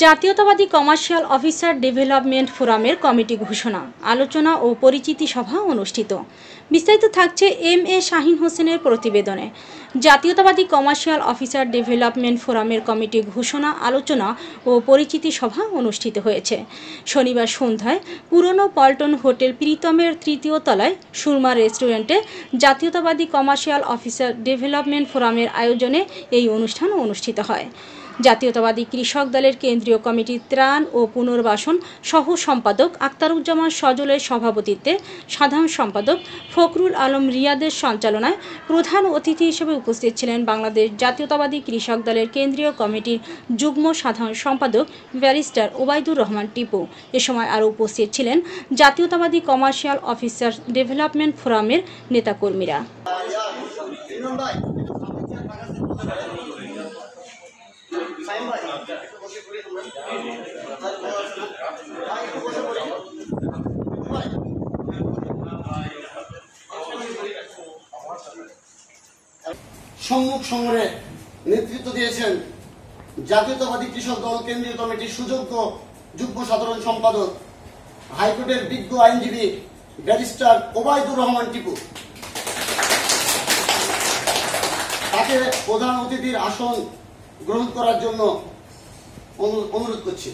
জাতীয়তাবাদী commercial officer development ফোরামের committee ঘোষণা, আলোচনা ও পরিচিতি সভা অনুষ্ঠিত। বিস্তারিত থাকছে এম.এ. শাহীন হোসেনের প্রতিবেদনে। জাতীয়তাবাদী কমার্শিয়াল অফিসার ডেভেলপমেন্ট ফোরামের কমিটি ঘোষণা, আলোচনা ও পরিচিতি সভা অনুষ্ঠিত হয়েছে। শনিবার সন্ধ্যায় পুরনো পল্টন হোটেল প্রীতমের 3য় তলায় সুরমা রেস্টুরেন্টে জাতীয়তাবাদী কমার্শিয়াল অফিসার ডেভেলপমেন্ট ফোরামের আয়োজনে এই অনুষ্ঠান অনুষ্ঠিত হয়। জাতীয়তাবাদী কৃষক দলের কেন্দ্রীয় কমিটির ত্রাণ ও পুনর্বাসন সহ সম্পাদক আক্তারুজ্জামান সজলের সভাপতিত্বে সাধারণ সম্পাদক ফখরুল আলম রিয়াদের সঞ্চালনায় প্রধান অতিথি হিসেবে উপস্থিত ছিলেন বাংলাদেশ জাতীয়তাবাদী কৃষক দলের কেন্দ্রীয় কমিটির যুগ্ম সাধারণ সম্পাদক ব্যারিস্টার ওবায়দুর রহমান টিপু। এ সময় আরও উপস্থিত ছিলেন জাতীয়তাবাদী কমার্শিয়াল অফিসার ডেভেলপমেন্ট ফোরামের নেতাকর্মীরা। সম্মুখ সমরে নেতৃত্ব দিয়েছেন জাতীয়তাবাদী কৃষক দল কেন্দ্রীয় কমিটির সুযোগ্য যুগ্ম সাধারণ সম্পাদক হাইকোর্টের বিজ্ঞ আইনজীবী ব্যারিস্টার ওবায়দুর রহমান টিপু। তাকে প্রধান অতিথির আসন গ্রহণ করার জন্য অনুরোধ করছি।